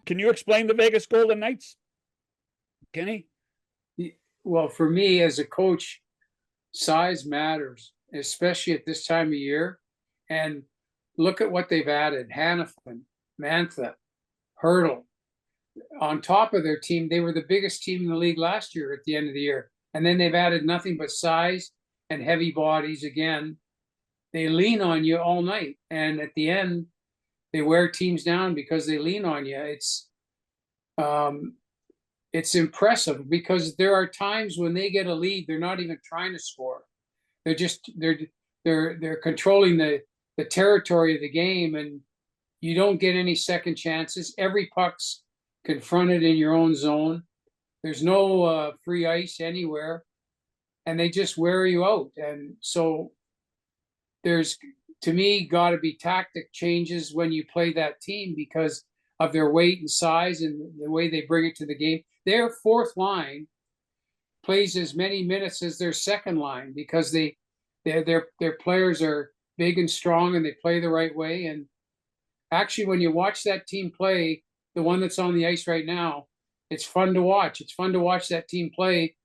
Can you explain the Vegas Golden Knights, Kenny? Well, for me as a coach, size matters, especially at this time of year. And look at what they've added: Hannafin, Mantha, Hurdle. On top of their team, they were the biggest team in the league last year at the end of the year. And then they've added nothing but size and heavy bodies again. They lean on you all night. And at the end, they wear teams down because they lean on you. It's impressive because there are times when they get a lead, they're not even trying to score. They're controlling the territory of the game, and you don't get any second chances. Every puck's confronted in your own zone. There's no free ice anywhere, and they just wear you out. And so there's, to me, got to be tactic changes when you play that team because of their weight and size and the way they bring it to the game. Their fourth line plays as many minutes as their second line because their players are big and strong and they play the right way. And actually, when you watch that team play, the one that's on the ice right now, it's fun to watch. It's fun to watch that team play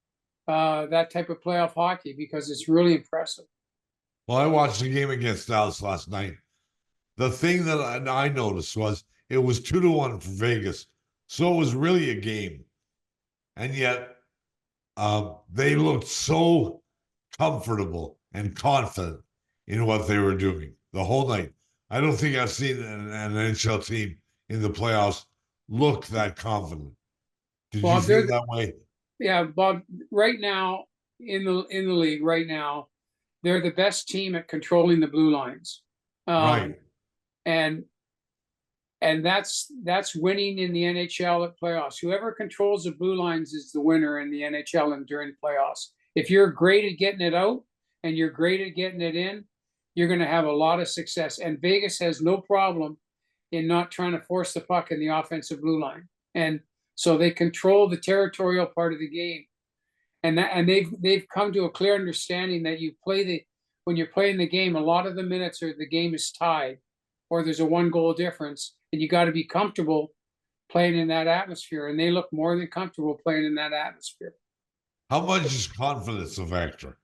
that type of playoff hockey because it's really impressive. Well, I watched the game against Dallas last night. The thing that I noticed was it was 2-1 for Vegas. So it was really a game. And yet they looked so comfortable and confident in what they were doing the whole night. I don't think I've seen an NHL team in the playoffs look that confident. Did you feel that way? Yeah, Bob, right now in the league right now, they're the best team at controlling the blue lines. Right. And that's winning in the NHL at playoffs. Whoever controls the blue lines is the winner in the NHL and during playoffs. If you're great at getting it out and you're great at getting it in, you're going to have a lot of success. And Vegas has no problem in not trying to force the puck in the offensive blue line. And so they control the territorial part of the game. And they've come to a clear understanding that when you're playing the game, a lot of the minutes the game is tied or there's a 1-goal difference, and you got to be comfortable playing in that atmosphere. And they look more than comfortable playing in that atmosphere. How much is confidence a factor?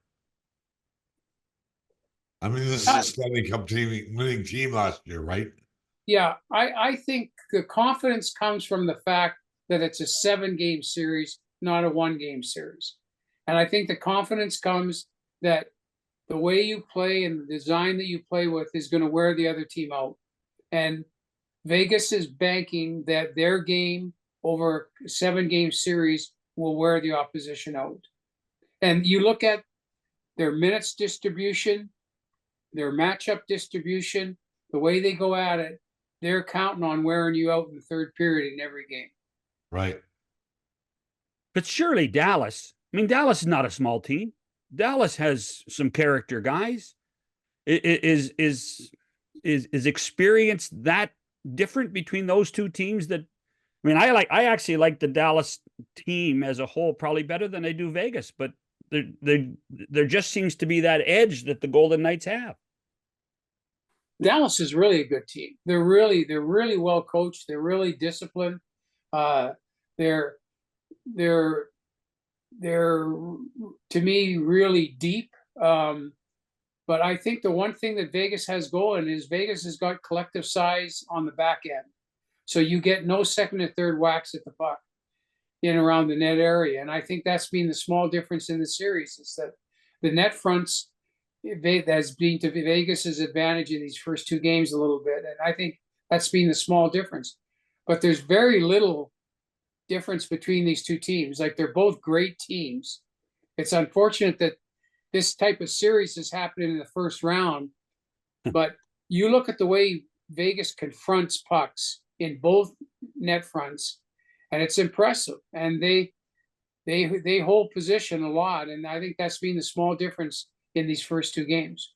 I mean, this is a Stanley Cup winning team last year, right? Yeah, I think the confidence comes from the fact that it's a 7-game series, not a 1-game series. And I think the confidence comes that the way you play and the design that you play with is going to wear the other team out. And Vegas is banking that their game over a 7-game series will wear the opposition out. And you look at their minutes distribution, their matchup distribution, the way they go at it, they're counting on wearing you out in the third period in every game. Right. But surely Dallas is not a small team. Dallas has some character guys. Is experience that different between those two teams? I actually like the Dallas team as a whole probably better than I do Vegas, but there just seems to be that edge that the Golden Knights have. Dallas is really a good team. They're really well coached. They're really disciplined. They're to me really deep. But I think the one thing that Vegas has going is Vegas has got collective size on the back end. So you get no second and third whacks at the puck in around the net area. And I think that's been the small difference in the series is that the net fronts has been to Vegas's advantage in these first 2 games a little bit. And I think that's been the small difference. But there's very little difference between these two teams. Like, they're both great teams. It's unfortunate that this type of series is happening in the first round, but you look at the way Vegas confronts pucks in both net fronts, and it's impressive. And they hold position a lot, and I think that's been the small difference in these first 2 games.